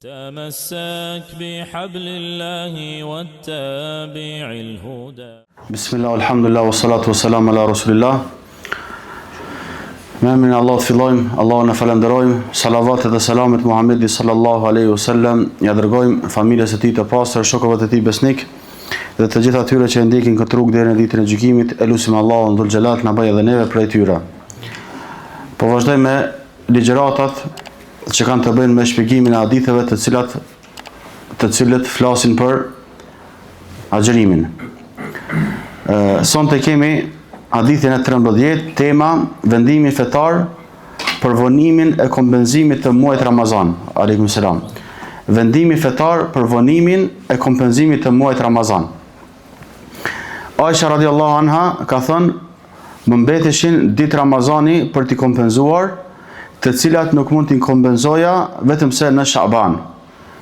تمسك بحبل الله واتبع الهدى. بسم الله والحمد لله والصلاة والسلام على رسول الله. Me emrin e Allahut fillojmë, Allahun e falenderojmë, salavatet dhe selamet Muhammedi sallallahu alaihi wasallam, ja dërgojmë familjes së tij të pastër, shokëve të tij besnik dhe të gjithë atyre që ndjekin këtë rrugë deri në ditën e gjykimit. Elusim Allahun dhul xhelal na bëjë edhe neve prej tyre. Po vazhdoj me ligjëratat që kanë të bëjnë me shpjegimin e haditheve të cilët flasin për agjërimin. Sonte kemi hadithin e 13, tema vendimi fetar për vonimin e kompenzimit të muajit Ramazan. Aleikum selam. Vendimi fetar për vonimin e kompenzimit të muajit Ramazan. Aisha radiallahu anha ka thënë, më mbeteshin ditë Ramazani për t'i kompenzuar, të cilat nuk mund t'i kompenzoja vetëm se në Shaban.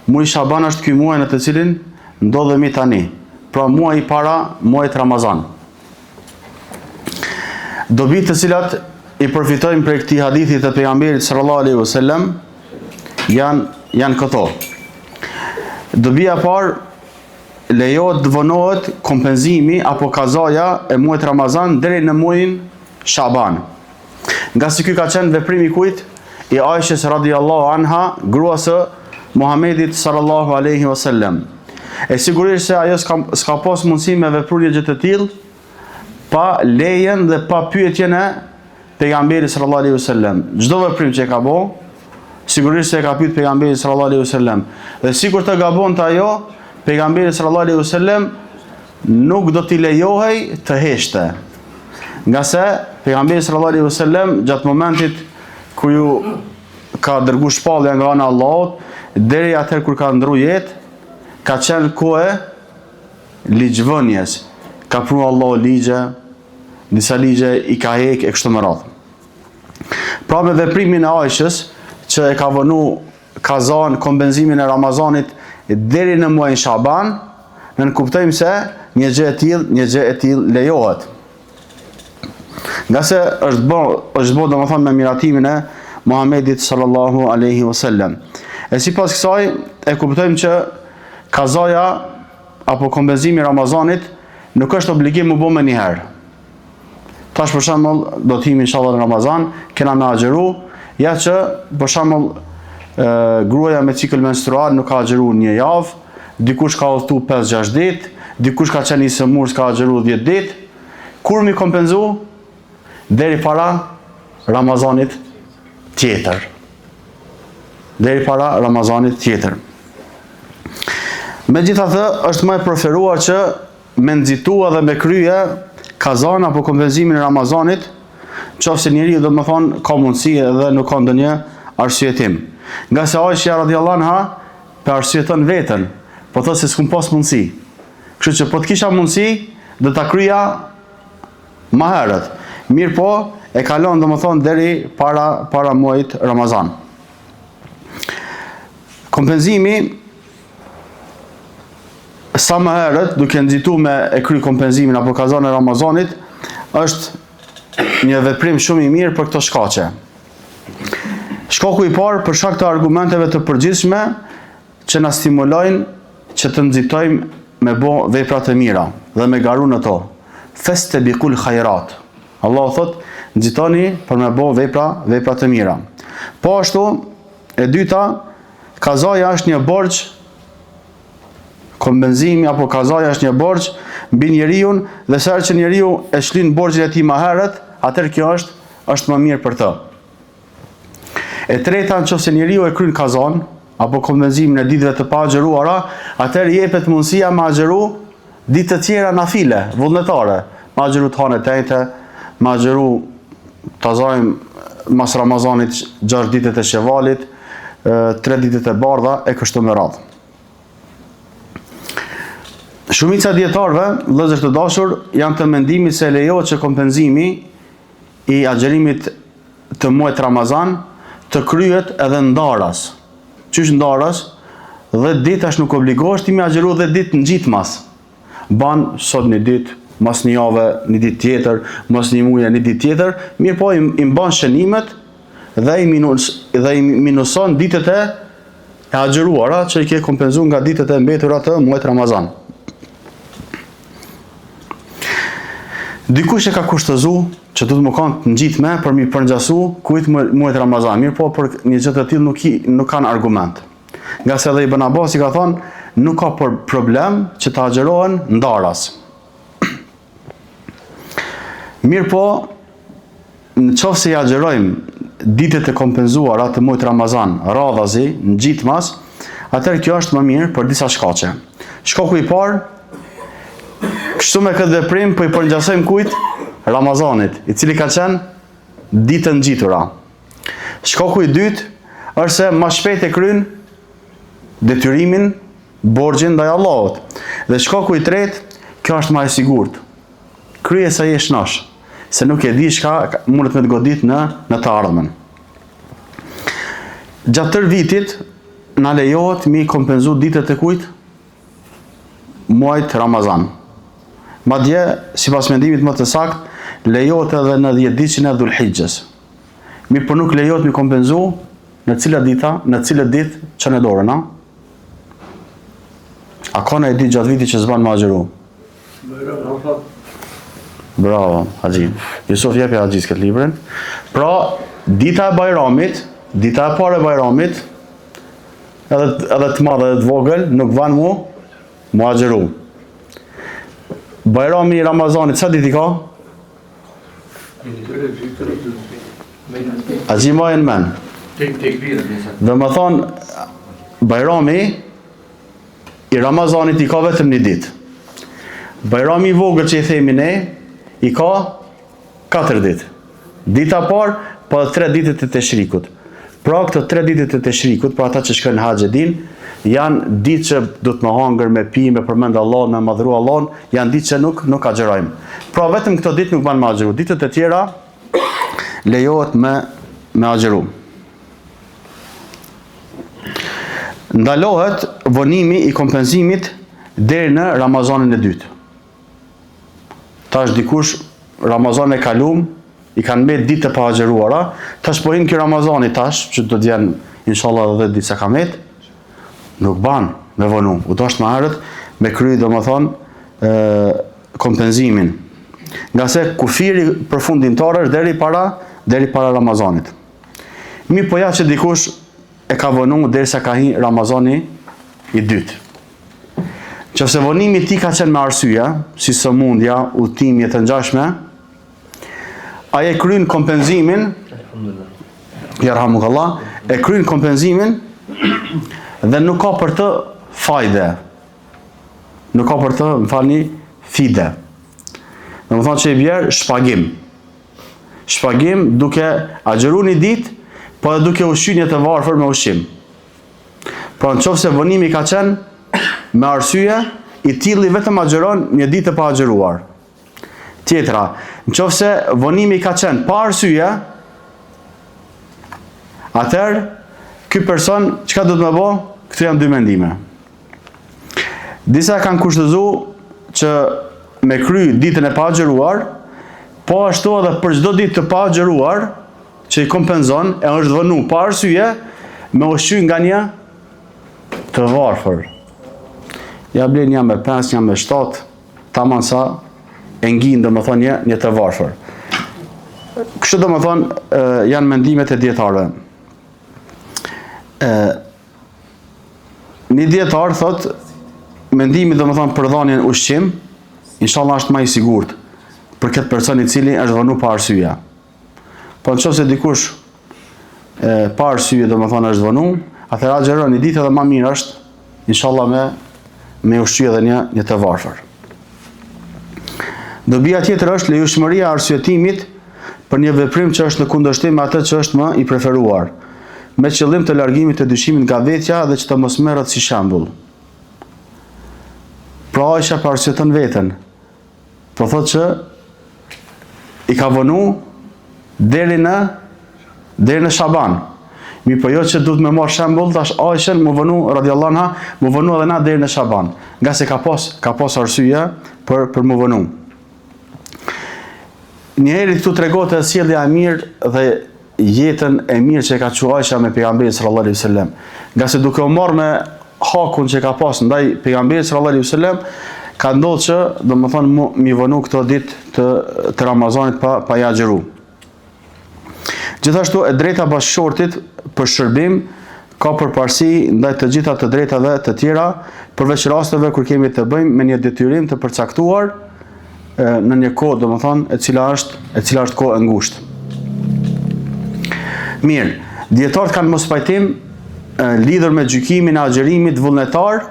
Muaji Shaban është ky muaj në të cilin ndodhemi tani, pra muaji para muajit Ramazan. Dobit të cilat i përfitojmë prej këtij hadithi të pejgamberit sallallahu alaihi wasallam janë këto. Dobia e parë, lejohet të vonohet kompenzimi apo kazaja e muajit Ramazan deri në muajin Shaban. Nga se ky ka qenë veprimi kujt? I Aishës radiallahu anha, gruas së Muhamedit sallallahu alaihi wasallam. E sigurisht se ajo s'ka pas mundësi me vepruje gjë të tillë pa lejen dhe pa pyetjen e pejgamberit sallallahu alaihi wasallam. Çdo veprim që e ka bë, sigurisht se e ka pyet pejgamberin sallallahu alaihi wasallam. Dhe sikur të gabonte ajo, pejgamberi sallallahu alaihi wasallam nuk do t'i lejohej të heshte. Nga se pejgamberi sallallahu alaihi wasallam gjatë momentit kur ju ka dërguar shpallja nga ana e Allahut, deri atëherë kur ka ndru jetë, ka qenë kohë ligjvënies. Ka pru Allahu ligje, disa ligje i ka hek e kështu me radhë. Pra me veprimin e Aishës që e ka vënu kazan kompenzimin e Ramazanit deri në muajin Shaban, ne kuptojmë se një gjë e tillë lejohet. Nga se është bë domethënë me miratimin e Muhamedit sallallahu alaihi wasallam. E sipas kësaj e kuptojmë që kazaja apo kompenzimi i Ramazanit nuk është obligim u bë më një herë. Tash për shembull do të him inshallah në Ramazan, kena me agjëru, ja që për shembull gruaja me cikël menstrual nuk ka agjëruar një javë, dikush ka udhëtu 5-6 ditë, dikush ka qenë i sëmurs ka agjëruar 10 ditë. Kur mi kompenzu? Deri para Ramazanit tjetër. Deri para Ramazanit tjetër. Megjithatë, është më e preferuar që me nxitua dhe me krye kazan apo kompenzimin e Ramazanit, nëse njeriu do të thonë ka mundësi dhe nuk ka ndonjë arsyetim. Nga se Aisha radhiyallahu anha për arsyeton veten, po thotë se s'kum pas mundësi. Kështu që po të kisha mundësi, do ta kryja më herët. Mirë po, e kalon domethënë deri para muajit Ramazan. Kompenzimi sa më herët, duke nxitu me e kry kompenzimin apo kazan e Ramazanit, është një veprim shumë i mirë për këto shkaqe. Shkaku i parë për shkak të argumenteve të përgjithshme që na stimulojnë që të nxitojmë me bë vepra të mira dhe me garu në to. Fastabiqul khairat. Allahu thotë, nxitoni për me bë vepra të mira. Po ashtu, e dyta, kazaja është një borxh. Kompenzimi apo kazaja është një borxh mbi njeriu dhe sa herë që njeriu e shlin borxhin e tij më herët, atëherë kjo është më mirë për të. E treta, nëse njeriu e kryen kazan apo kompenzimin e ditëve të paagjëruara, atëherë jepet mundësia me agjëru ditë të tjera nafile, vullnetare, me agjëru të hanë të ejte, me agjëru të zajmë mas Ramazanit 6 ditët e Shevalit, 3 ditët e bardha e kështu me radhë. Shumica dietarëve, vëllezër të dashur, janë të mendimit se lejohet që kompenzimi i agjërimit të muajit Ramazan të kryhet edhe ndaras. Qysh ndaras? 10 ditë nuk obligohesh ti me agjëru 10 ditë ngjitmas. Ban sot një ditë, mas një javë një ditë tjetër, mas një muaj një ditë tjetër, mirë po i mban shënimet dhe i minuson ditët e e agjëruara që i ke kompenzuar nga ditët e mbetura të muajit Ramazan. Dikush e ka kushtëzu që du të më kanë të ngjitme për mi përngjasu kujt muajit Ramazan. Mirë po, për një gjë të tillë nuk kanë argument. Nga se edhe Ibn Abbas i ka thonë, nuk ka problem që të agjërohen ndaras. Mirë po, në qoftë se i agjërojmë ditët e kompenzuara të muajit Ramazan, radhazi, ngjitmas, atëherë kjo është më mirë për disa shkaqe. Shkaku i parë, kështu me këtë veprim po i përngjasojmë kujt? Ramazanit, i cili ka qenë ditë ngjitura. Shkaku i dytë është se më shpejt e kryen detyrimin, borxhin ndaj Allahut. Dhe shkaku i tretë, kjo është më e sigurt. Krye sa je shnosh, se nuk e di çka mundet me të godit në të ardhmen. Gjatë tërë vitit na lejohet mi kompenzu ditët e kujt? Muajit Ramazan. Madje, sipas mendimit më të saktë, lejohet edhe në 10 ditën e Dhulhijhes. Mirë, por nuk lejohet mi kompenzu në cilat ditë që në dorën, a? A ka në e ditë gjatë vitit që s'ban më agjëru? Bravo, Haxhi. Jusuf jepi Haxhis këtë librin. Pra, dita e Bajramit, dita e parë e Bajramit, edhe të madhe edhe të vogël, nuk van mu agjëru. Bajrami i Ramazanit, sa ditë i ka? Haxhi ma e në men. Dhe më thonë, Bajrami i Ramazanit i ka vetëm një ditë. Bajrami i vogël që i themi ne, i ka 4 ditë. Dita parë, po dhe 3 ditët e Teshrikut. Pra këto 3 ditët e Teshrikut, pra ata që shkojnë në haxh e din, janë ditë që do të më hangër, me pi, me përmend Allahun, me madhru Allahun, janë ditë që nuk agjërojmë. Pra vetëm këto ditë nuk ban me agjëru. Ditët e tjera lejohet me agjëru. Ndalohet vonimi i kompenzimit deri në Ramazanin e dytë. Tash dikush Ramazan e kalum, i kanë mbet ditë të paagjëruara, tash po hin ky Ramazani tash, që do të jenë inshallah edhe ditë kamet, nuk ban me vonu. U dosh më herët me kry, domethënë, kompenzimin. Nga se kufiri përfundimtar është deri para Ramazanit. Mi po ja që dikush e ka vonu derisa ka hi Ramazani i dytë. Qëse vonimi ti ka qenë me arsye, si sëmundja, udhëtimi të ngjashme, ai e kryen kompenzimin, yarhamukallah, e kryen kompenzimin dhe nuk ka për të fajde. Nuk ka për të, më falni, fide. Dhe më thonë që i bjerë shpagim. Shpagim duke agjëru një ditë, po edhe duke ushqyer të varfër me ushqim. Pra në qoftë se vonimi ka qenë me arsye, i tilli vetëm agjëron një ditë të pa agjëruar. Tjetra, në qoftë se vonimi ka qenë pa arsye, atëherë, ky person, çka do të më bëjë? Këtu janë 2 mendime. Disa kanë kushtëzu që me kry ditën e pa agjëruar, po ashtu edhe për çdo ditë të pa agjëruar, që i kompenzon, e është vënu pa arsye, me ushqy nga një të varfër. Ja blen jam me 5, jam me 7, tamam sa e ngin, domethënë një të varfër. Kështu domethënë janë mendimet e dietarëve. Një dietar thot mendimi domethënë për dhënien ushqim, inshallah është më i sigurt për këtë person i cili është vënë pa arsye. Po nëse dikush pa arsye domethënë është vënë, atëherë agjëron një ditë edhe më mirë është inshallah me ushqy edhe një të varfër. Dobia tjetër është lejushmëria e arsyetimit për një veprim që është në kundërshtim me atë që është më i preferuar, me qëllim të largimit të dyshimit nga vetja dhe që të mos merret si shembull. Pra Aisha arsyeton veten. Po thotë që i ka vënu deri në Shaban. Mi po jo që duhet me marrë shembull, tash Aishën më vënu radhiyallahu anha, më vënu edhe na deri në Shaban, nga se ka pas arsye për më vënu. Njëherë këtu tregohet sjellja e mirë dhe jetën e mirë që ka thënë Aisha me pejgamberin sallallahu alaihi wasallam. nga se duke u marrë me hakun që ka pas ndaj pejgamberit sallallahu alaihi wasallam, ka ndodhur që domethënë mi vonu këto ditë të Ramazanit pa ja xhiru. Gjithashtu e drejta bashkëshortit për shërbim ka përparësi ndaj të gjitha të drejtave të tjera, përveç rasteve kur kemi të bëjmë me një detyrim të përcaktuar në një kohë, domethënë, e cila është kohë e ngushtë. Mirë, dietarët kanë mos pajtim lidhur me gjykimin e agjerimit vullnetar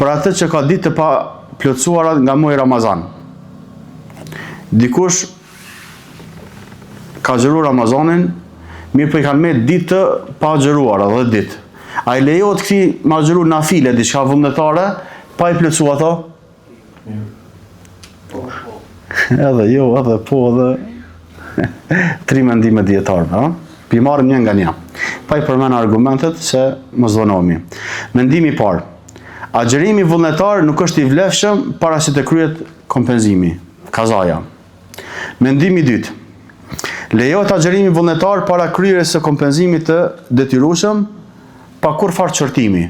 për atë që ka ditë të pa plotësuara nga muaji Ramazan. Dikush ka xheruar Ramazanin, mirë po I kanë me ditë të pa xheruara, 10 ditë. A I lejohet këtij ma xheru nafile, diçka vullnetare, pa I plotësuar ato? Edhe jo, edhe po, edhe tri mendime dietarëve, pi marrim një nga një. Pa I përmend argumentet se mos vonohemi. Mendimi I parë. Agjerimi vullnetar nuk është I vlefshëm para se të kryhet kompenzimi, kazaja. Mendimi I dytë. Lejohet agjerimi vullnetar para kryerjes së kompenzimit të detyrueshëm pa kur farë çortimi.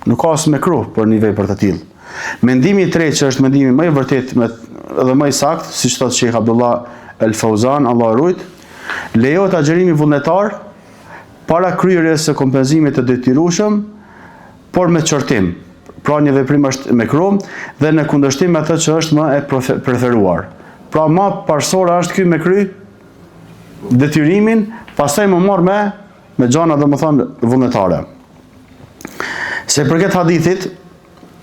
Nuk ka as mekruh për një vepër të tillë. Mendimi I tretë, që është mendimi më I vërtetë dhe më I saktë, siç thotë Sheikh Abdullah El Fauzan, Allah e ruajt, lejohet agjerimi vullnetar para kryerjes së kompenzimit të detyrueshëm, por me çortim. Pra një veprim është mekruh dhe në kundërshtim me atë që është më e preferuar. Pra më parsora është ky me kry detyrimin, pastaj më marr me gjana domethënë vullnetare. Se përket hadithit,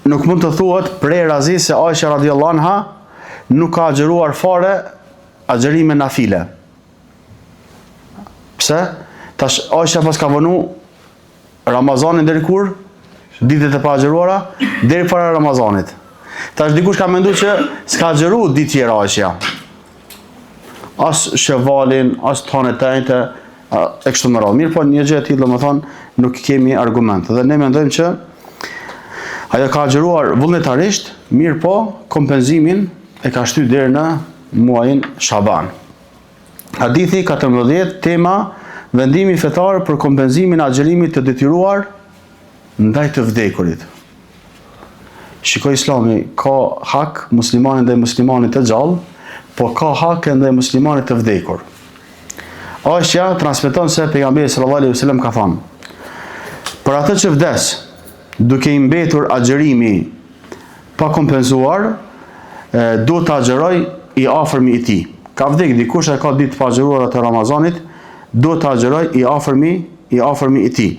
nuk mund të thuhet prej razi se Aisha radhiyallahu anha nuk ka agjeruar fare agjerime nafile. Pse? Tash Aisha pas ka vënu Ramazanin deri kur? Ditët e pa agjeruara deri para Ramazanit. Tash dikush ka menduar që s'ka agjeruar ditë tjera Aisha. As Shevalin, as tonë të e kështu me radhë. Mirë, po një gjë e tillë domethënë nuk kemi argument. Dhe ne mendojmë që ajo ka agjeruar vullnetarisht, mirë po kompenzimin e ka shtyr deri në muajin Shaban. Hadithi 14, tema vendimi fetar për kompenzimin e agjerimit të detyruar ndaj të vdekurit. Shikoj, Islami ka hak muslimanit ndaj muslimanit të gjallë, po ka hak ndaj muslimanit të vdekur. Aisha transmeton se pejgamberi sallallahu alaihi wasallam ka thënë: për atë që vdes, duke I mbetur agjerimi pa kompenzuar, duhet të agjeroj I afërmi I tij. Ka vdek dikush e ka ditë pa agjeruara të Ramazanit, duhet të agjeroj I afërmi I tij.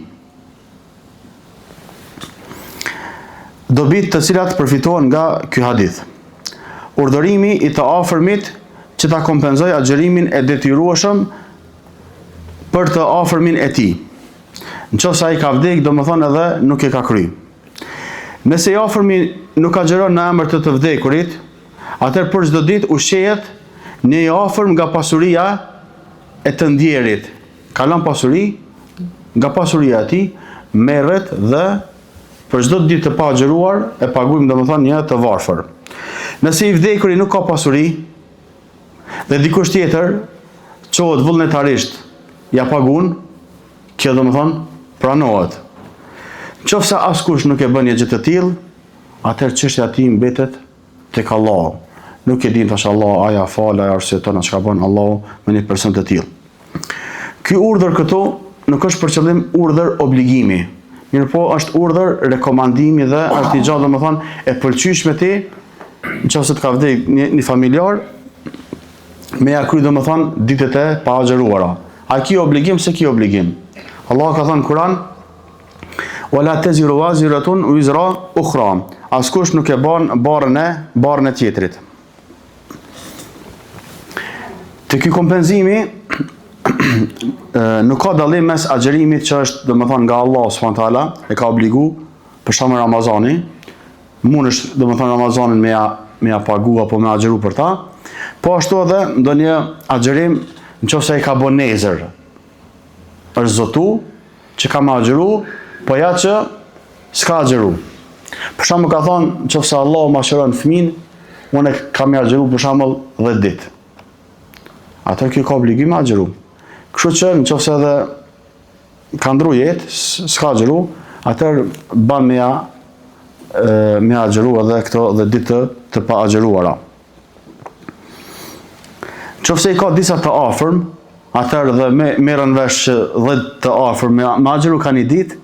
Dobit të cilat përfitohen nga ky hadith. Urdhërimi I të afërmit që ta kompenzojë agjerimin e detyrueshëm për të afërmin e tij. Nëse ai ka vdek, domethënë edhe nuk e ka kry. Nëse I afërmi nuk agjeron në emër të vdekurit, atëherë për çdo ditë ushqehet në I afërm nga pasuria e të ndjerit. Ka lënë pasuri, nga pasuria e tij merret dhe për çdo ditë të pa agjeruar e paguajmë domethënë një të varfër. Nëse I vdekuri nuk ka pasuri dhe dikush tjetër çohet vullnetarisht ja pagun, kjo domethënë pranohet. Nëse askush nuk e bën një gjë të tillë, atëherë çështja e tij mbetet tek Allahu. Nuk e din tash Allah, aja fal, aja arsyeton çka bën Allahu me një person të tillë. Ky urdhër këtu nuk është për qëllim urdhër obligimi. Mirë po është urdhër rekomandimi dhe është I gjatë domethënë e pëlqyeshme ti, nëse të ka vdek një familjar, me ja kry domethënë ditët e pa agjeruara. A ki obligim se ki obligim? Allah ka thënë në Kur'an: "Wala taziru waziratun wizra ukhra." Askush nuk e bën barën e tjetrit. Te ky kompenzimi nuk ka dallim mes agjerimit që është domethënë nga Allah subhanahu wa taala, e ka obligu për shkak të Ramazani, mundesh domethënë Ramazanin me ja pagu apo me agjeru për ta, po ashtu edhe ndonjë agjerim nëse ai ka bën nezër, është zotu që ka me agjeru, po ja që s'ka agjeru. Për shembull ka thonë nëse Allah më shëron fëmin, unë kam agjeru për shembull 10 ditë. Atë kjo ka obligim agjeru. Kështu që nëse edhe ka ndru jetë, s'ka agjëru, atër ban me agjëru edhe këto dhe ditë të pa agjëruara. Qofse i ka disa të afërm, atër dhe merën vesh 10 të afërm me agjëru ka një ditë,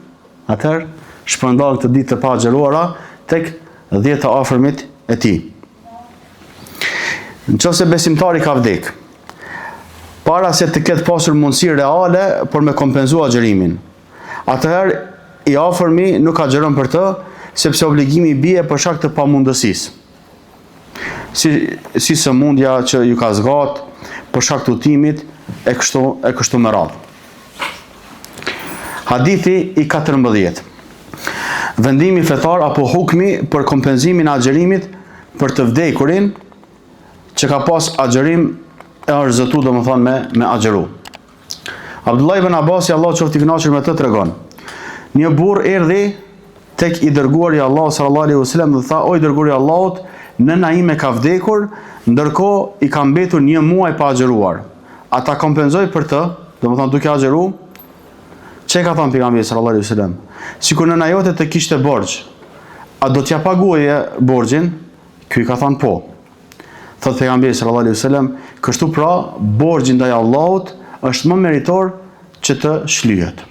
atër shpërndan këtë ditë të pa agjëruara tek 10 të afërmit e tij. Nëse besimtari ka vdek, para se të ketë pasur mundësi reale për me kompenzu agjërimin, atëherë i afërmi nuk agjeron për të, sepse obligimi bie për shkak të pamundësisë. Si sëmundja që ju ka zgat, për shkak të utimit e kështu me radhë. Hadithi i 14. Vendimi fetar apo hukmi për kompenzimin e agjerimit për të vdekurin që ka pas agjerim e arzëtu domethënë me agjeru. Abdullah ibn Abbasi, Allah qoftë i kënaqur me të, tregon: një burr erdhi tek i dërguari i Allahut sallallahu alaihi wasallam dhe tha: o i dërguari i Allahut, nëna ime ka vdekur, ndërkohë i ka mbetur 1 muaj pa agjeruar. A ta kompenzoj për të, domethënë duke agjeru? Çe ka thënë pejgamberi sallallahu alaihi wasallam? Sikur nëna jote të kishte borxh, a do t'ja paguaje borxhin? Ky ka thënë po. Thot pejgamberi sallallahu alaihi wasallam, kështu pra borxhi ndaj Allahut është më meritor që të shlyhet.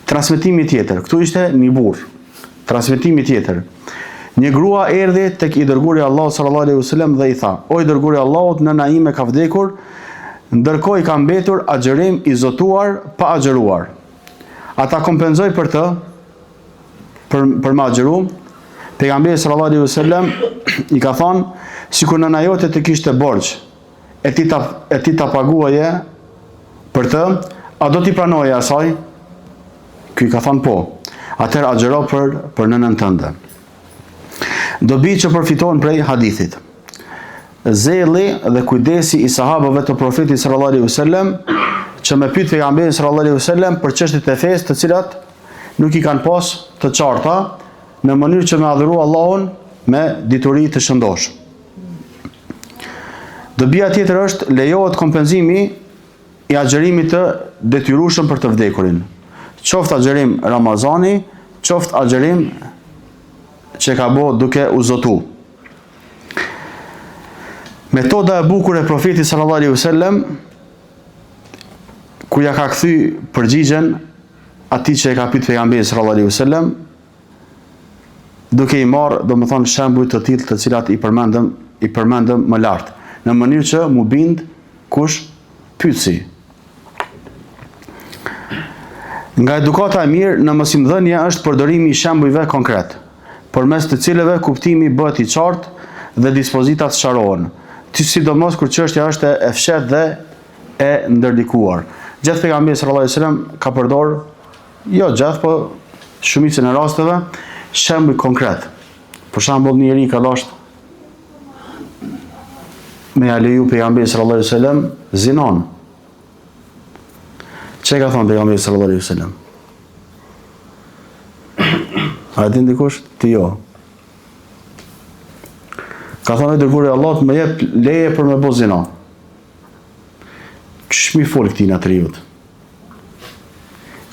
Transmetimi tjetër, këtu ishte një burr. Transmetimi tjetër. Një grua erdhi tek i dërguari i Allahut sallallahu alaihi wasallam dhe i tha: o i dërguari i Allahut, nëna ime ka vdekur, ndërkohë i ka mbetur agjerim i zotuar pa agjeruar. A ta kompenzoj për të? Për ma agjeru? Pejgamberi sallallahu alaihi wasallam i ka thënë: sikur nëna jote të kishte borxh, e ti ta paguaje për të, a do t'i pranoje asaj? Ky ka thënë po. Atëherë agjero për nënën tënde. Dobi që përfiton prej hadithit: zelli dhe kujdesi i sahabëve të profetit sallallahu alaihi wasallam, që me pyet pejgamberin sallallahu alaihi wasallam për çështjet e fesë të cilat nuk i kanë pas të qarta, në mënyrë që me adhuru Allahun me dituri të shëndosh. Dobia tjetër është lejohet kompenzimi i agjerimit të detyrueshëm për të vdekurin. Qoftë agjerim Ramazani, qoftë agjerim që ka bo duke u zotu. Metoda e bukur e profetit sallallahu alaihi wasallam, ku ja ka kthy përgjigjen atij që e ka pyet pejgamberin sallallahu alaihi wasallam, duke i marrë domethënë shembuj të tillë të cilat i përmendëm më lart, në mënyrë që mu bind kush pyetsi. Nga edukata e mirë në mësimdhënie është përdorimi i shembujve konkret, përmes të cilëve kuptimi bëhet i qartë dhe dispozitat sqarohen, sidomos kur çështja është e fshehtë dhe e ndërlikuar. Gjithë pejgamberi sallallahu alajhi wasallam ka përdor, jo gjithë, po shumicën e rasteve, shembuj konkret. Për shembull, një njeri ka dashur me ja leju pejgamberi sallallahu alajhi wasallam zinon. Çe ka thënë pejgamberi sallallahu alajhi wasallam? A din dikush? Ti jo. Ka thënë dërguari i Allahut më jep leje për me bëu zinë. Ç'mi fol këtij natriut?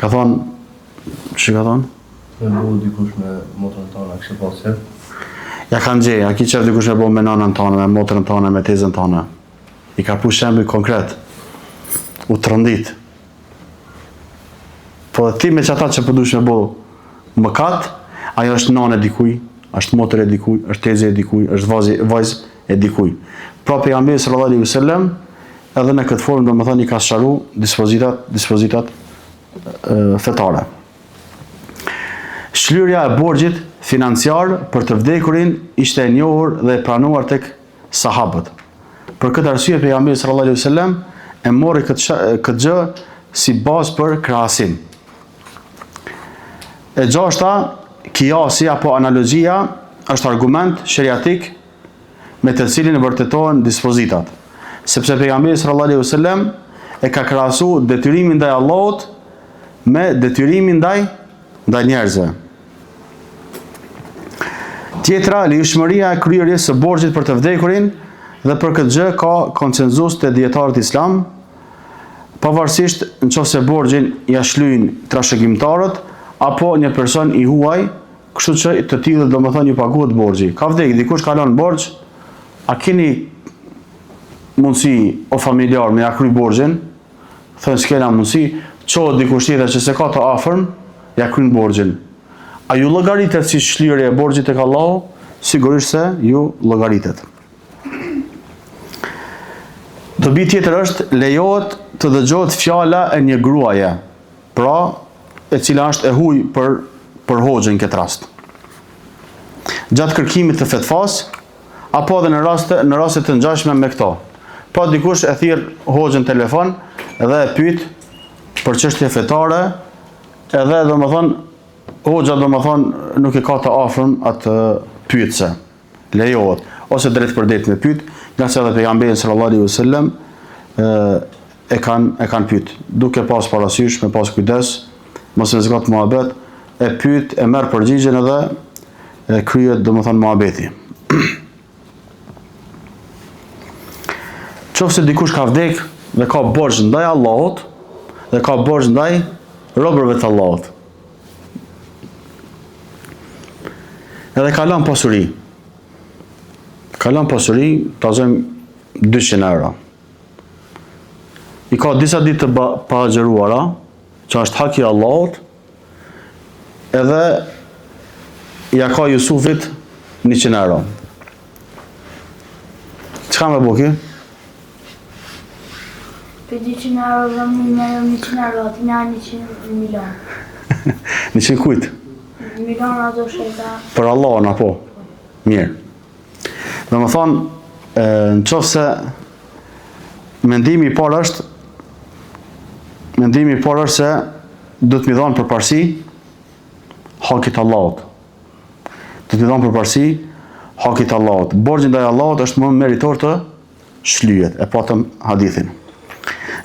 Ka thënë, ç'i ka thënë? Me bëu dikush me motrën tonë, a kishte pasur? Ja kanë gjej, a ki qef dikush me bëu me nanën tonë, me motrën tonë, me tezën tonë. I ka pu shembuj konkret. U trondit. Po ti me qata që përdush me bëu mëkat, ajo është nanë e dikuj, është motër e dikuj, është tezë e dikuj, është vajzë e dikuj. Pra pejgamberi sallallahu alaihi wasallam edhe në këtë formë domethënë i ka sqaru dispozitat fetare. Shlyerja e borxhit financiar për të vdekurin ishte e njohur dhe e pranuar tek sahabët. Për këtë arsye pejgamberi sallallahu alaihi wasallam e mori këtë gjë si bazë për krahasim. E gjashta, kijasi apo analogjia është argument sheriatik me të cilin e vërtetohen dispozitat, sepse pejgamberi sallallahu alaihi wasallam e ka krahasu detyrimin ndaj Allahut me detyrimin ndaj njerëzve. Tjetra, ligjshmëria e kryerjes së borxhit për të vdekurin, dhe për këtë gjë ka konsenzus të dietarët islam, pavarësisht nëse borxhin ja shlyen trashëgimtarët apo një person i huaj, kështu që të tillë domethënë ju paguhet borxhi. Ka vdekë, dikush ka lënë borxh, a keni mundësi o familjar me ja kry borxhin? Thënë s'kena mundësi, çohet dikush tjetër që se ka të afërm, ja kryen borxhin. A ju llogaritet si shlirje e borxhit tek Allahu? Sigurisht se ju llogaritet. Dobi tjetër është lejohet të dëgjohet fjala e një gruaje, pra e cila është e huaj për hoxhën këtë rast. Gjatë kërkimit të fetvas, apo edhe në raste të ngjashme me këto. Pa dikush e thirr hoxhën telefon dhe e pyet për çështje fetare, edhe domethënë hoxha domethënë nuk e ka të afërm atë pyetje. Lejohet ose drejt për drejt me pyet, nga se edhe pejgamberi sallallahu alaihi wasallam e kanë pyet. Duke pas parasysh, me pas kujdes, mos e zgjat muhabet, e pyet, e merr përgjigjen edhe e kryet domethënë muhabeti. Qofse dikush ka vdek dhe ka borxh ndaj Allahut dhe ka borxh ndaj robërve të Allahut. Edhe ka lënë pasuri. Ka lënë pasuri, ta zëm 200 euro. I ka disa ditë të pa agjëruara, që është haki i Allahut, edhe ja ka Jusufit 100 euro. Çka më bëki? Për 200 euro dhe më 100 euro, atë nga 100 milion. 100 kujt? Milion ato sheta. Për Allahun apo? Mirë. Dhe më thonë, në qofë se mendimi i parë është se do të mi dhonë për parësi hakit Allahut. Do të mi dhonë për parësi hakit Allahut. Borxhi ndaj Allahut është më meritor të shlyhet, e patëm hadithin.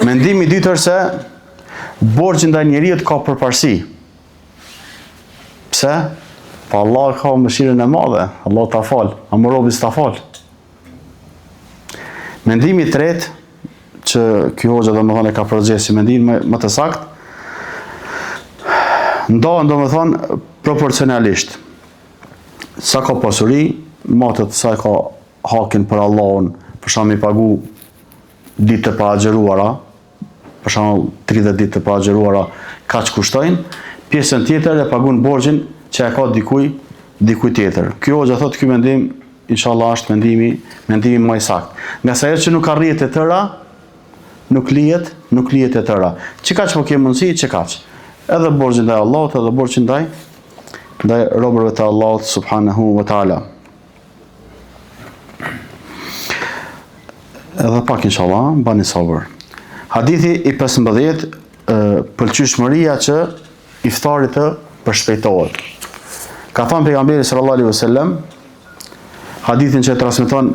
Mendimi i dytë është se borxhi ndaj njeriut ka përparësi. Pse? Pa Allah ka mëshirën e madhe, Allah ta fal, a më robi s'ta fal. Mendimi i tretë, që ky hoxha domethënë ka përgjigje si mendim më të saktë, ndohen domethënë proporcionalisht. Sa ka pasuri, matët sa ka hakin për Allahun, për shembull i pagu ditë të pa agjëruara, për shembull 30 ditë të pa agjëruara, kaç kushtojnë, pjesën tjetër e pagun borxhin që e ka dikuj tjetër. Ky hoxha thotë ky mendim inshallah është mendimi më i saktë. Nga sa ajo që nuk arrihet e tëra, nuk lihet e tëra. Çikaç po ke mundësi, çikaç. Edhe borxhi ndaj Allahut, edhe borxhi ndaj robërve të Allahut subhanahu wa taala. Edhe pak inshallah, bani sabër. Hadithi i 15, pëlqyeshmëria që iftarit të përshpejtohet. Ka thënë pejgamberi sallallahu alaihi wasallam, hadithin që transmeton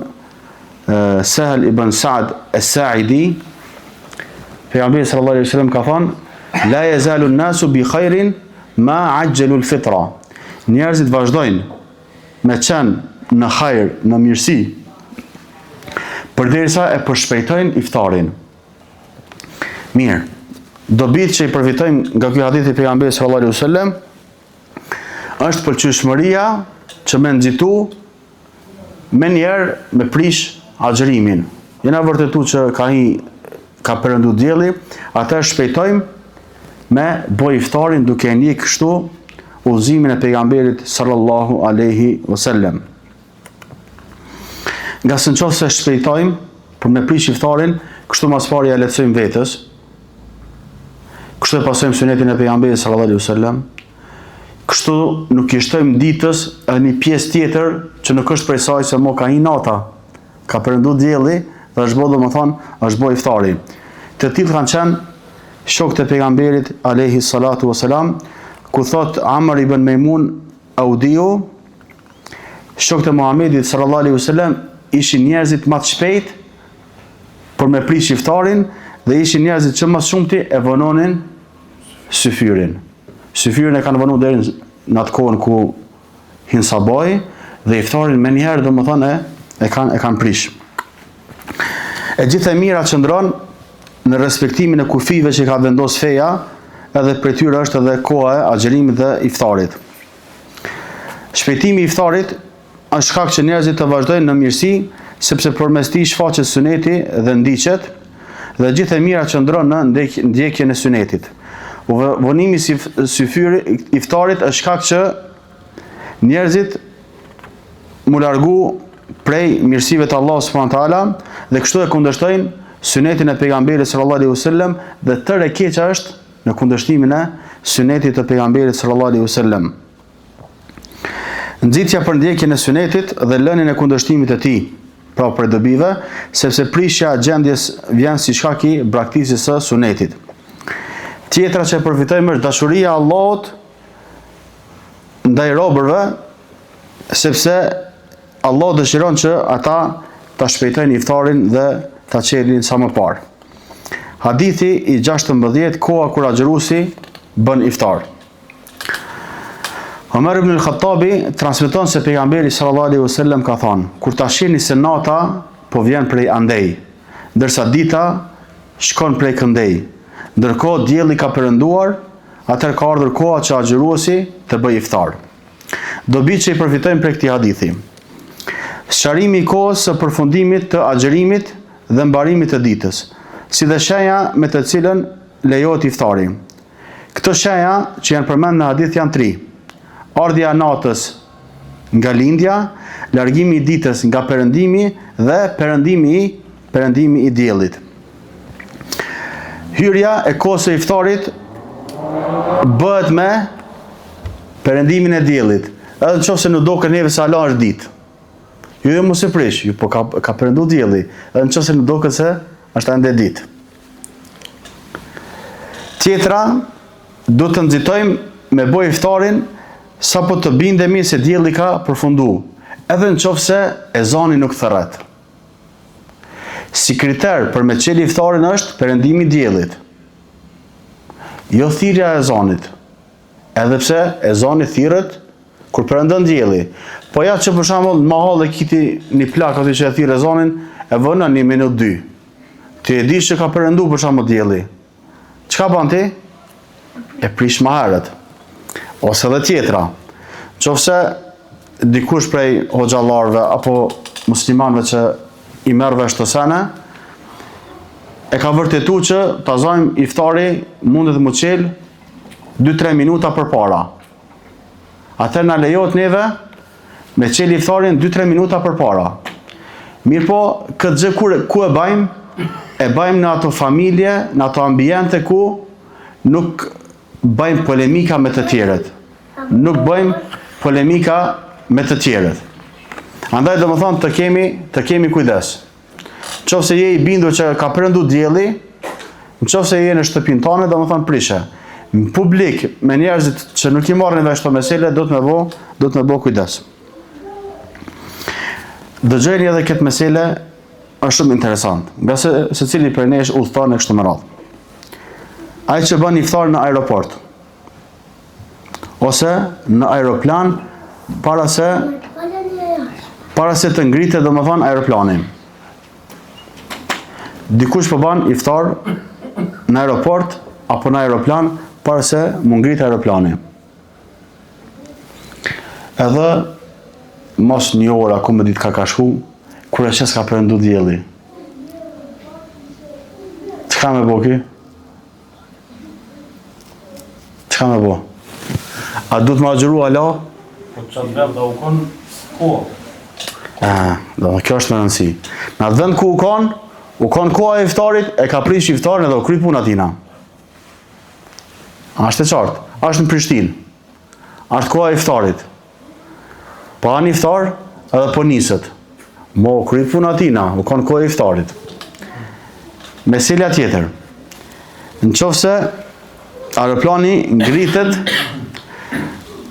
Sahel ibn Sa'd as-Sa'idi, pejgamberi sallallahu alaihi wasallam ka thënë: "La yazalu an-nasu bi khairin ma ajjalu al-fitra." Njerëzit vazhdojnë me qenë në hajër, në mirësi, përderisa e përshpejtojnë iftarin. Mirë, dobit që i përfitojmë nga ky hadith i pejgamberit sallallahu alaihi wasallam është pëlqyeshmëria që me nxitu me njerë me prish agjërimin. Jena vërtetu që ka përëndu dielli, atë shpejtojmë me boj iftarin duke një kështu udhëzimin e pejgamberit sallallahu alaihi wasallam. Nga së në qofë se shpejtojmë për me prish iftarin, kështu mas pari e letësojmë vetës, kështu e pasojmë sunetin e pejgamberit sallallahu alaihi wasallam, kështu nuk i shtojmë ditës e një pjesë tjetër që nuk është prej saj se mo ka një nata, ka përëndu dielli dhe është bo dhe më thonë, është bo iftari. Të tillë kanë qenë shokët e pejgamberit alayhi salatu wasalam, ku thot Amr ibn Mejmun Audiu, shokët e Muhamedit sallallahu alaihi wasallam ishin njerëzit më të shpejt për me prish iftarin dhe ishin njerëzit që më shumti e vononin syfyrin. Syfyrin e kanë vonu deri në atë kohën ku hin sabaj dhe iftarin me njëherë dhe më thënë e kanë prish. E gjithë e mira qëndron në respektimin e kufive që ka vendos feja, edhe për tyre është edhe koha e agjerimit dhe iftarit. Shpejtimi i iftarit është shkak që njerëzit të vazhdojnë në mirësi, sepse përmes tij shfaqet suneti dhe ndiqet, dhe gjithë e mira qëndron në ndjekjen e sunetit. Vonimi si syfyri iftarit është shkak që njerëzit mu largu prej mirësive të Allahut subhanahu wa taala dhe kështu e kundërshtojnë sunetin e pejgamberit sallallahu alaihi wasallam dhe tërë e keqja është në kundërshtimin e sunetit të pejgamberit sallallahu alaihi wasallam. Nxitja për ndjekjen e sunetit dhe lënien e kundërshtimit të tij, pra për dobive, sepse prishja e gjendjes vjen si shkak i braktisjes së sunetit. Tjetra që përfitojmë është dashuria e Allahut ndaj robërve, sepse Allah dëshiron që ata ta shpejtojnë iftarin dhe ta çelin sa më parë. Hadithi i 16, koha kur agjëruesi bën iftar. Omer ibn al-Khattabi transmeton se pejgamberi sallallahu alaihi wasallam ka thënë: kur ta shihni se nata po vjen prej andej, ndërsa dita shkon prej këndej, ndërkohë dielli ka perënduar, atëherë ka ardhur koha që agjëruesi të bëjë iftar. Dobi që i përfitojmë prej këtij hadithi: sqarimi i kohës së përfundimit të agjërimit dhe mbarimit të ditës, si dhe shenja me të cilën lejohet iftari. Këto shenja që janë përmend në hadith janë 3. Ardhja e natës nga lindja, largimi i ditës nga perëndimi dhe perëndimi i diellit. Hyrja e kohës së iftarit bëhet me perëndimin e diellit, edhe nëse nuk do neve se ala është ditë. Jo mos e prish, po ka perëndu dielli, edhe nëse nuk do se është ende ditë. Tjetra, do të nxitojmë me boj iftarin sa po të bindemi se dielli ka përfundu, edhe nëse ezani nuk thërret. Si kriter për me qeli iftarin është perëndimi i diellit, jo thirrja e ezanit, edhe pse ezani thirret kur perëndon dielli. Po ja që për shembull në mahall e kiti një plak aty që e thirr ezanin, e vënë në 1 minutë 2. Ti e di që ka perëndu për shembull dielli. Çka bën ti? E prish më herët. Ose dhe tjetra, nëse dikush prej hoxhallarëve apo muslimanëve që i merr vesh të sene, e ka vërtetuar që ta zojmë iftari mundet të më qel 2-3 minuta përpara. Atëherë na lejohet neve me qel iftarin 2-3 minuta përpara. Mirëpo, këtë gjë ku e bëjmë? E bëjmë në ato familje, në ato ambiente ku nuk bëjmë polemika me të tjerët. Nuk bëjmë polemika me të tjerët. Andaj do më thonë të kemi kujdes. Nëse je i bindur që ka perëndu dielli, nëse je në shtëpinë tonë, do më thonë prishe. Në publik, me njerëzit që nuk i marrin vesh këto mesele, do të me bo kujdes. Dëgjojeni edhe këtë mesele është shumë interesant, nga se cili për nesh udhëton e kështu me radhë. Ai që bën iftar në aeroport ose në aeroplan para se të ngritet domethënë aeroplani. Dikush po bën iftar në aeroport apo në aeroplan para se mu ngrit aeroplani. Edhe mos një orë aku me ditë ka shku, kur e qes ka perëndu dielli. Çka me bo ki? Çka me bo? A du të më agjëru ala? Po të qatë vend dhe u konë kohë. Kjo është me rëndësi. Në vend ku u konë koha e iftarit, e ka prish iftarin edhe u kry puna tina. Ashtë e qartë, ashtë në Prishtinë. Ashtë koha e iftarit. Po anë iftar edhe po nisët. Mo u kry puna tina, u konë koha e iftarit. Meselja tjetër. Në qoftë se aeroplani ngritet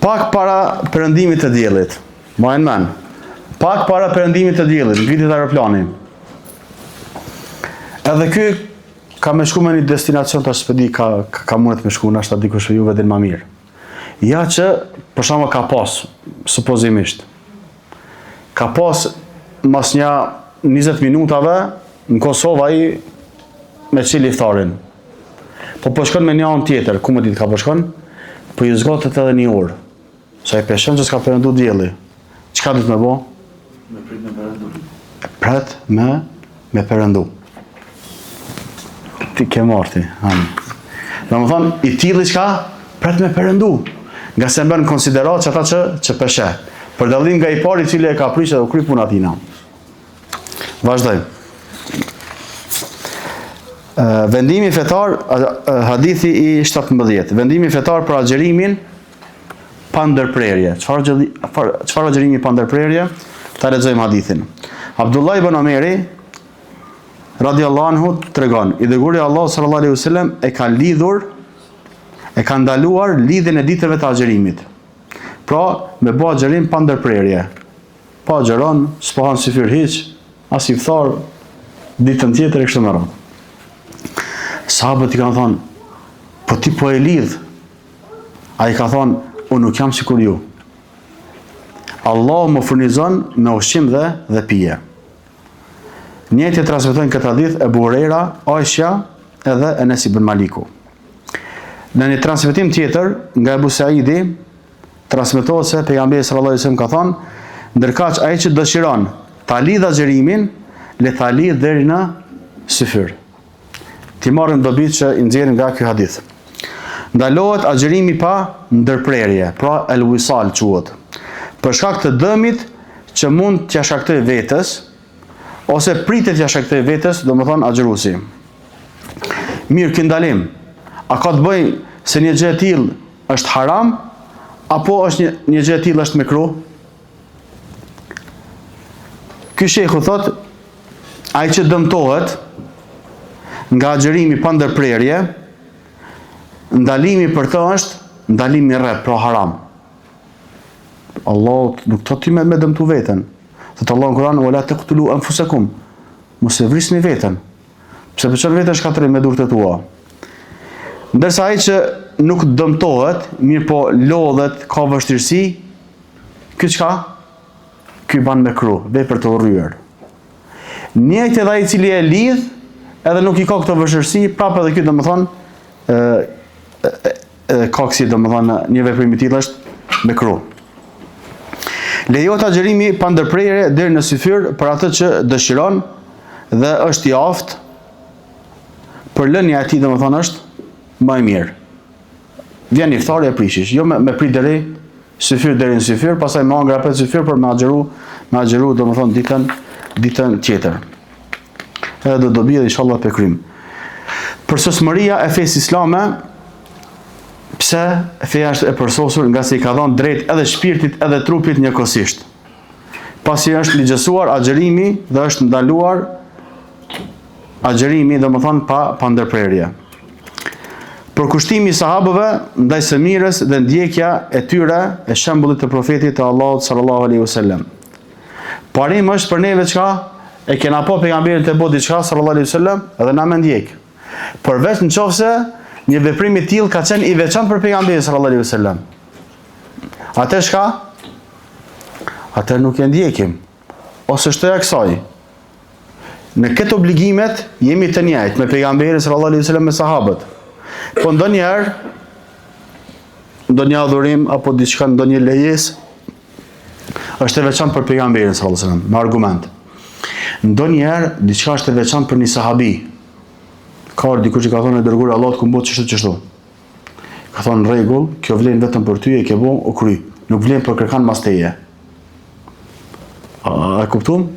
pak para perëndimit të diellit. Mbajnë mend. Pak para perëndimit të diellit ngritet aeroplani. Edhe ky ka me shku me një destinacion të shpedi, ka mundet me shku, nashta dikush juve din ma mirë. Ja që, për shembull ka pas, supozimisht, mas një 20 minutave, në Kosovë ai me qili iftarin. Po shkon me një anë tjetër, ku më ditë ka po shkon? Po ju zgatet edhe një orë. Sa i peshen që s'ka përëndu dielli. Çka do të më bo? Me prit me përëndu. Pret me përëndu. Ti ke marti. Dhe më thonë, i tili qka? Pret me përëndu. Nga se mbën konsiderat që ata që peshe. Për dallim nga i pari cili e ka prish edhe u kry puna tina. Vazhdojmë. Vendimi fetar, hadithi i 17. Vendimi fetar për agjerimin pa ndërprerje. Çfarë agjerimi pa ndërprerje? Ta lexojmë hadithin. Abdullah ibn Omeri radiallahu anhu tregon, i dërguari Allah sallallahu alaihi wasallam e ka ndaluar lidhjen e ditëve të agjerimit. Pra, me bë agjerim pa ndërprerje. Pa agjeron, s'po han syfyr hiç, as iftar ditën tjetër e kështu me radhë. Sahabët i kanë thonë, po ti po e lidh. A i ka thonë, unë nuk jam sikur ju. Allah më furnizon me ushqim dhe pije. Njëti transmetojnë këtë hadith Ebu Hurajra, Aisha edhe Enes ibn Maliku. Në një transmetim tjetër nga Ebu Saidi, transmetohet se pejgamberi sallallahu alajhi wasallam ka thonë, ndërkaq ai që dëshiron ta lidh agjerimin, le ta lidh deri në syfyr. Ti marrën dobit që i nxjerrin nga ky hadith. Ndalohet agjerimi pa ndërprerje, pra el wisal quhet. Për shkak të dëmit që mund t'ia shkaktoj vetes ose pritet t'ia shkaktoj vetes, domethënë agjeruesi. Mirë, ky ndalim, a ka të bëjë se një gjë e tillë është haram apo është një gjë e tillë është mekruh? Ky shejhu thot, ai që dëmtohet nga agjerimi pa ndërprerje, ndalimi për të është ndalimi i rreth, pra haram. Allah nuk thot ti me dëmtu veten. Thot Allah në Kur'an, "Wala taqtulu anfusakum." Mos e vrisni veten. Pse pëlqen veten shkatërrim me durët e tua. Ndërsa ai që nuk dëmtohet, mirë po lodhet, ka vështirësi, ky çka? Ky ban me kru, vepër të urryer. Njëjtë edhe ai i cili e lidh, edhe nuk i ka këtë vështirësi, prapë edhe ky domethënë ka kësi domethënë një veprim i tillë është me kru. Lejohet agjerimi pa ndërprerje deri në syfyr për atë që dëshiron dhe është i aftë, për lënia e tij domethënë është më e mirë. Vjen iftari e prishish, jo me prit deri syfyr deri në syfyr, pastaj më angra për syfyr për me agjeru domethënë ditën tjetër. Edhe do bie inshallah pe krym. Për sosmëria e fesë islame, pse feja është e përsosur nga se i ka dhënë drejt edhe shpirtit edhe trupit njëkohësisht. Pasi është ligjësuar agjerimi dhe është ndaluar agjerimi domethënë pa ndërprerje. Përkushtimi i sahabëve ndaj së mirës dhe ndjekja e tyre e shembullit të profetit të Allahut sallallahu alaihi wasallam. Parim është për neve çka e kena pa pejgamberin të bëu diçka sallallahu alaihi wasallam edhe na më ndjek. Përveç nëse një veprim i tillë ka qenë i veçantë për pejgamberin sallallahu alaihi wasallam. Atë çka? Atë nuk e ndjekim. Ose shtoja kësaj. Në këtë obligimet jemi të njëjtë me pejgamberin sallallahu alaihi wasallam me sahabët. Po ndonjëherë ndonjë adhurim apo diçka ndonjë lejes është e veçantë për pejgamberin sallallahu alaihi wasallam me argument. Ndonjëherë diçka është e veçantë për një sahabi. Ka dikush që ka thonë dërguar Allahut ku bëhet çështu. Ka thonë rregull, kjo vlen vetëm për ty e ke bën u kry. Nuk vlen për kërkan mas teje. A kuptum?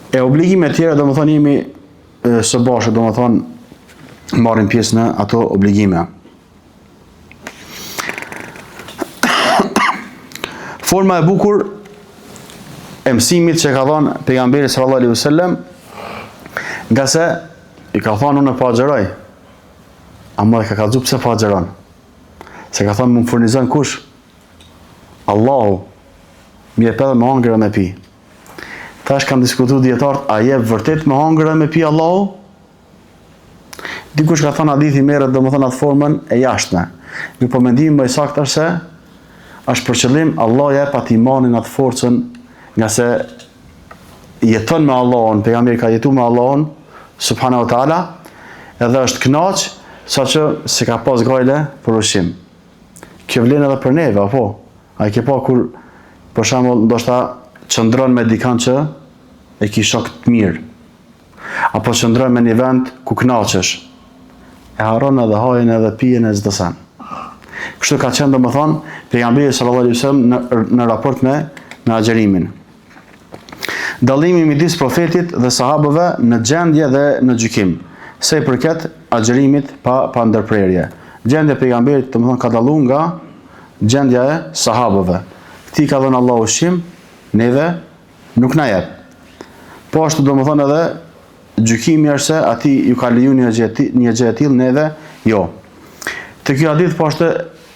E obligime tjera domethënë jemi së bashku domethënë marrim pjesë në ato obligime. Forma e bukur e mësimit që ka dhënë pejgamberi sallallahu alaihi wasallam, nga se i ka thonë unë po agjeroj. Amma ka kallëzu pse po agjeron. Se ka thonë më furnizon kush? Allahu. Më jep edhe me hangër dhe me pi. Tash kanë diskutuar dietarët, a jep vërtet me hangër dhe me pi Allahu? Dikush ka thonë hadithi merret domethënë atë formën e jashtme. Në po mendimi më i saktë është se është për qëllim Allah jep atë imanin atë forcën, nga se jeton me Allahun, pejgamberi ka jetuar me Allahun subhanahu wa taala edhe është kënaq, saqë se ka pas gajle për ushqim. Kjo vlen edhe për neve, apo? A i ke pa kur, për shembull, ndoshta qëndron me dikan që e ki shok të mirë, apo qëndron me një vend ku kënaqesh, e haron edhe hajin edhe pijen e çdo sen. Kështu ka qenë domethënë pejgamberi sallallahu alaihi wasallam në raport me agjerimin. Dallimi midis profetit dhe sahabëve në gjendje dhe në gjykim, se i përket agjerimit pa ndërprerje. Gjendja e pejgamberit domethënë ka dalluar nga gjendja e sahabëve. Ti ka dhënë Allahu ushqim, neve nuk na jep. Po ashtu domethënë edhe gjykimi është se ati ju ka leju një gjë e tillë, neve jo. Te ky hadith po ashtu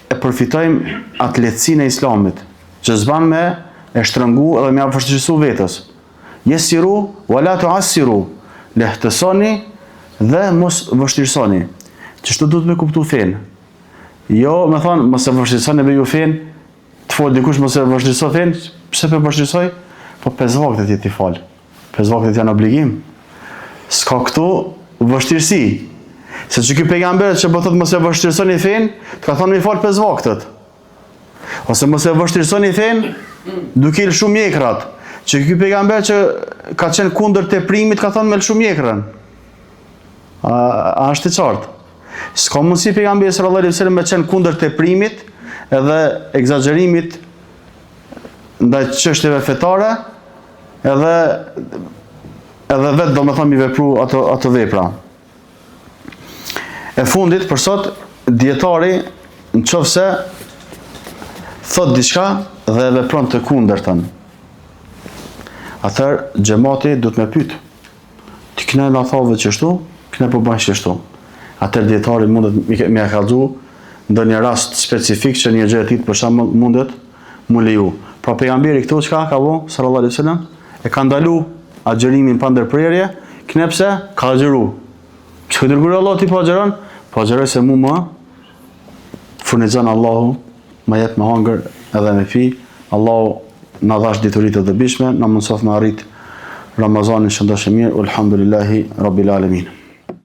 e përfitojmë atë lehtësinë e Islamit, që s'ban me e shtrëngu edhe me vështirësu vetës. Yesiru wala tu'assiru, lehtësoni dhe mos vështirësoni. Ç'është duhet me kuptu fen. Jo, me thonë, mos e vështirësoni me ju fen, të fol dikush mos e vështirëso fen, pse po vështirësoj? Po 5 vakte ti fal. 5 vakte janë obligim. S'ka këtu vështirësi. Se që ky pejgamber që po thotë mos e vështirësoni fen, të ka thonë mi fal 5 vaktet. Ose mos e vështirësoni fen, duke il shumë mjekrat. Që ky pejgamber që ka qenë kundër teprimit, ka thonë me lë shumë mjekrën. A është i qartë? S'ka mundësi pejgamberi sallallahu alaihi wasallam me qenë kundër teprimit edhe egzagerimit ndaj çështjeve fetare, edhe vetë do me thonë mi vepru ato vepra. E fundit, për sot, dietari në qofse thot diçka dhe vepron të kundërtën, atëherë xhamati duhet me pyet. Ti këna na thove çështu, këna po bën çështu. Atëherë dietari mundet me kallëzu ndonjë rast specifik që një gjë e tillë për shembull mundet mu leju. Pra pejgamberi këtu çka ka vënë sallallahu alaihi wasallam e ka ndalu agjerimin pa ndërprerje, knepse ka agjëru. Çka dërgoi Allah ti po agjeron? Po agjeroj se mu më furnizon Allahu, më jep me hangër edhe me pi. Allahu na dhash dituritë të dobishme, na mundsof me arrit Ramazanin shëndoshë mirë. Alhamdulillahi rabbil alamin.